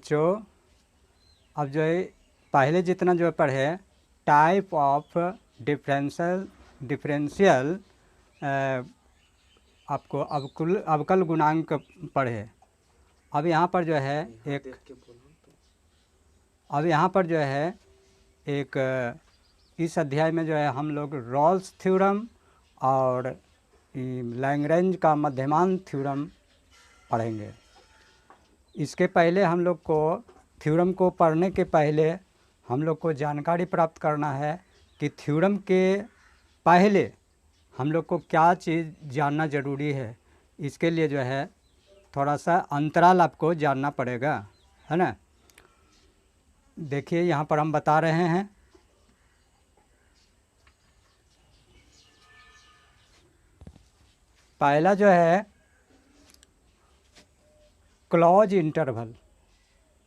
जो अब जो है पहले जितना जो पढ़े टाइप ऑफ डिफरेंशियल आपको अवकल गुणांक पढ़े। अब यहाँ पर जो है एक इस अध्याय में जो है हम लोग रॉल्स थ्योरम और लैग्रेंज का मध्यमान थ्योरम पढ़ेंगे। इसके पहले हम लोग को थ्योरम को पढ़ने के पहले हम लोग को जानकारी प्राप्त करना है कि थ्योरम के पहले हम लोग को क्या चीज़ जानना ज़रूरी है। इसके लिए जो है थोड़ा सा अंतराल आपको जानना पड़ेगा, है ना। देखिए यहाँ पर हम बता रहे हैं पहला जो है क्लोज इंटरवल,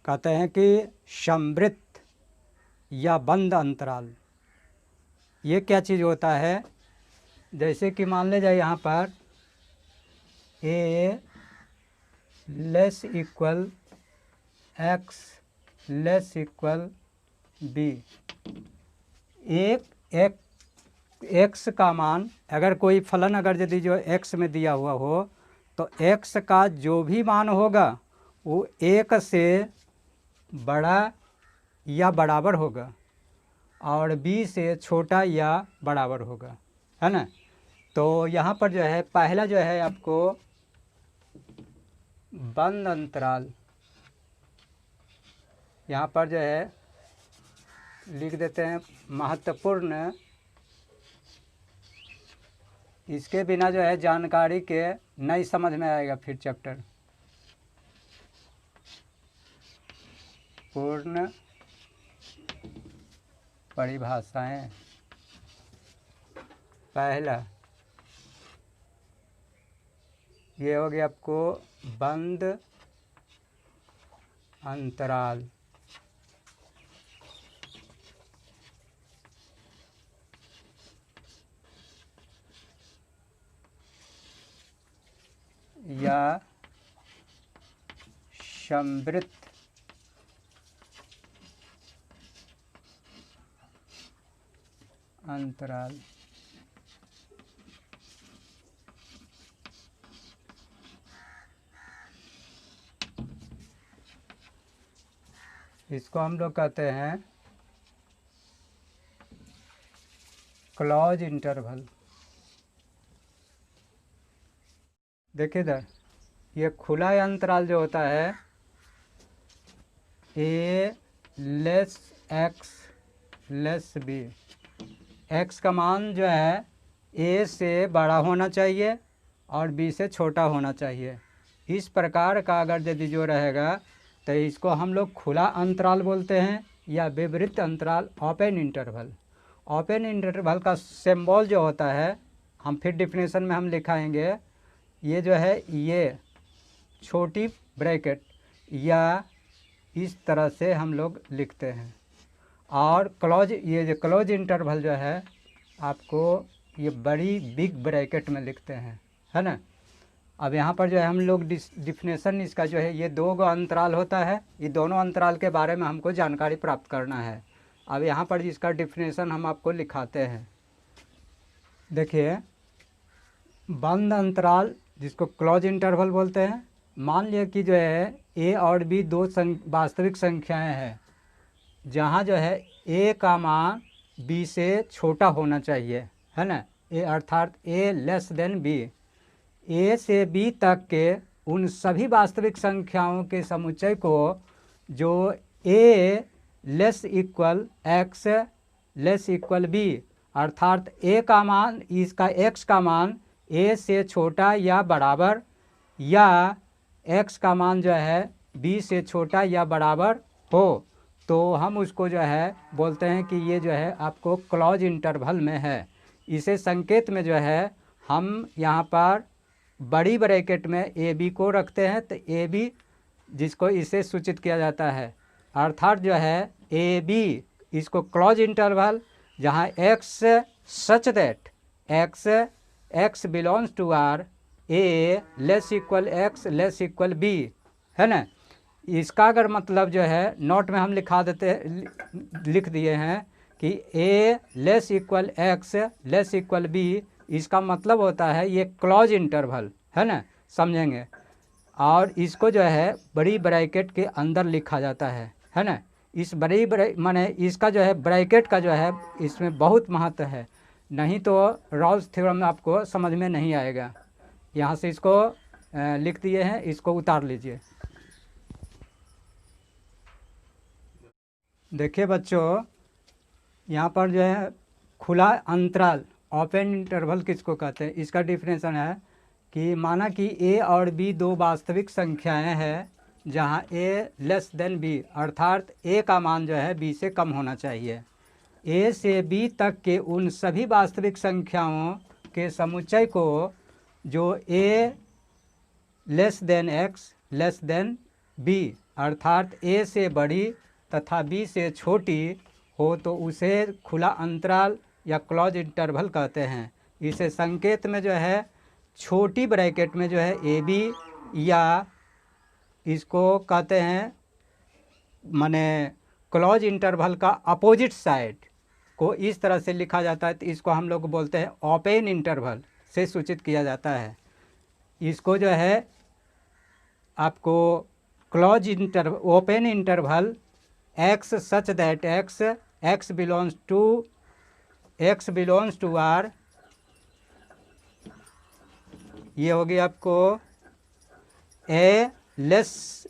कहते हैं कि समवृत्त या बंद अंतराल। ये क्या चीज़ होता है, जैसे कि मान ले जाए यहाँ पर a less equal x less equal b। एक x का मान अगर कोई फलन अगर यदि जो x में दिया हुआ हो तो x का जो भी मान होगा वो 1 से बड़ा या बराबर होगा और b से छोटा या बराबर होगा, है ना। तो यहाँ पर जो है पहला जो है आपको बंद अंतराल, यहाँ पर जो है लिख देते हैं महत्वपूर्ण। इसके बिना जो है जानकारी के नहीं समझ में आएगा फिर चैप्टर। पूर्ण परिभाषाएं, पहला ये हो गया आपको बंद अंतराल। या समवृत्त अंतराल। इसको हम लोग कहते हैं क्लोज इंटरवल। देखिए इधर ये खुला अंतराल जो होता है a less x less b, x का मान जो है a से बड़ा होना चाहिए और b से छोटा होना चाहिए। इस प्रकार का अगर यदि जो रहेगा तो इसको हम लोग खुला अंतराल बोलते हैं या विवृत अंतराल, ओपन इंटरवल। ओपन इंटरवल का सिंबल जो होता है हम फिर डिफिनेशन में हम लिखाएंगे, ये जो है ये छोटी ब्रैकेट या इस तरह से हम लोग लिखते हैं। और क्लोज, ये जो क्लोज इंटरवल जो है आपको ये बड़ी बिग ब्रैकेट में लिखते हैं, है ना। अब यहाँ पर जो है हम लोग डिफिनेशन इसका जो है ये दो अंतराल होता है, ये दोनों अंतराल के बारे में हमको जानकारी प्राप्त करना है। अब यहाँ पर इसका डिफिनेशन हम आपको लिखाते हैं। देखिए बंद अंतराल जिसको क्लोज इंटरवल बोलते हैं, मान लिया कि जो है a और b दो वास्तविक संख्याएं हैं जहाँ जो है a का मान b से छोटा होना चाहिए, है ना। a अर्थात a less than b। a से b तक के उन सभी वास्तविक संख्याओं के समुच्चय को जो a less equal x less equal b, अर्थात a का मान, इसका x का मान a से छोटा या बराबर या x का मान जो है b से छोटा या बराबर हो, तो हम उसको जो है बोलते हैं कि ये जो है आपको क्लोज इंटरवल में है। इसे संकेत में जो है हम यहाँ पर बड़ी ब्रैकेट में ए बी को रखते हैं, तो ए बी जिसको इसे सूचित किया जाता है, अर्थात जो है ए बी इसको क्लोज इंटरवल जहाँ x such that x belongs to R a less equal x less equal b, है ना। इसका अगर मतलब जो है नोट में हम लिख दिए हैं कि A less equal X less equal B, इसका मतलब होता है ये क्लोज इंटरवल है ना, समझेंगे। और इसको जो है बड़ी ब्रैकेट के अंदर लिखा जाता है ना। इस माने इसका जो है ब्रैकेट का जो है इसमें बहुत महत्व है, नहीं तो रॉल्स थ्योरम आपको समझ में नहीं आएगा। यहाँ से इसको लिख दिए हैं, इसको उतार लीजिए। देखिए बच्चों, यहाँ पर जो है खुला अंतराल ओपन इंटरवल किसको कहते हैं, इसका डिफिनेशन है कि माना कि ए और बी दो वास्तविक संख्याएं हैं जहाँ ए लेस देन बी, अर्थात ए का मान जो है बी से कम होना चाहिए। ए से बी तक के उन सभी वास्तविक संख्याओं के समुच्चय को जो A less than X less than B, अर्थात ए से बड़ी तथा बी से छोटी हो तो उसे खुला अंतराल या क्लोज इंटरवल कहते हैं। इसे संकेत में जो है छोटी ब्रैकेट में जो है ए बी, या इसको कहते हैं माने क्लोज इंटरवल का अपोजिट साइड को इस तरह से लिखा जाता है, तो इसको हम लोग बोलते हैं ओपन इंटरवल से सूचित किया जाता है। इसको जो है आपको close interval open interval x such that x belongs to R, ये होगी आपको a less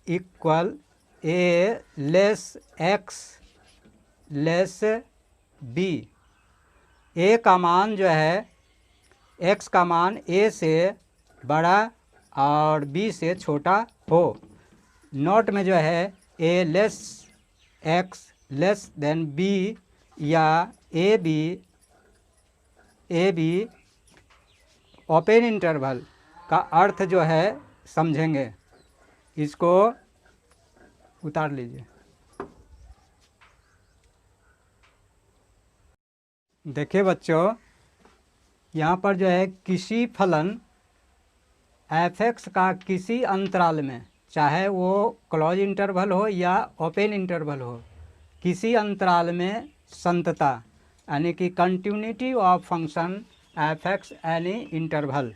equal a less x less b. A का मान जो है एक्स का मान ए से बड़ा और बी से छोटा हो। नोट में जो है A less x less than B या ए बी ओपन इंटरवल का अर्थ जो है समझेंगे। इसको उतार लीजिए। देखिए बच्चों, यहाँ पर जो है किसी फलन एफ एक्स का किसी अंतराल में, चाहे वो क्लोज इंटरवल हो या ओपन इंटरवल हो, किसी अंतराल में संतता यानी कि continuity of function F x any interval,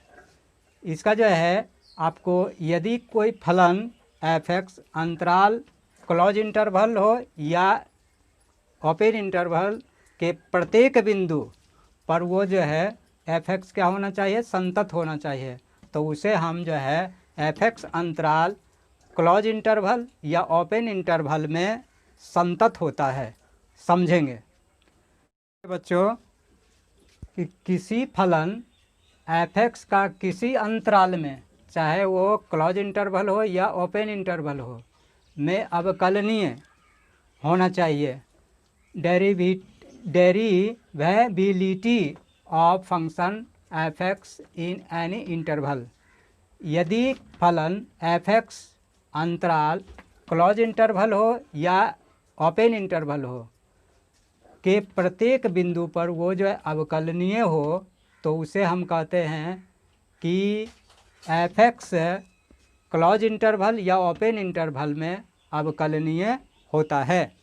इसका जो है आपको यदि कोई फलन एफ एक्स अंतराल क्लोज इंटरवल हो या ओपन इंटरवल के प्रत्येक बिंदु पर वो जो है एफ एक्स क्या होना चाहिए, संतत होना चाहिए, तो उसे हम जो है एफ एक्स अंतराल क्लोज इंटरवल या ओपन इंटरवल में संतत होता है, समझेंगे। बच्चों कि किसी फलन एफ एक्स का किसी अंतराल में, चाहे वो क्लोज इंटरवल हो या ओपन इंटरवल हो, में अवकलनीय होना चाहिए, derivability of function F X in any interval. यदि फलन एफ एक्स अंतराल क्लोज इंटरवल हो या ओपन इंटरवल हो के प्रत्येक बिंदु पर वो जो है अवकलनीय हो, तो उसे हम कहते हैं कि एफ एक्स क्लोज इंटरवल या ओपन इंटरवल में अवकलनीय होता है।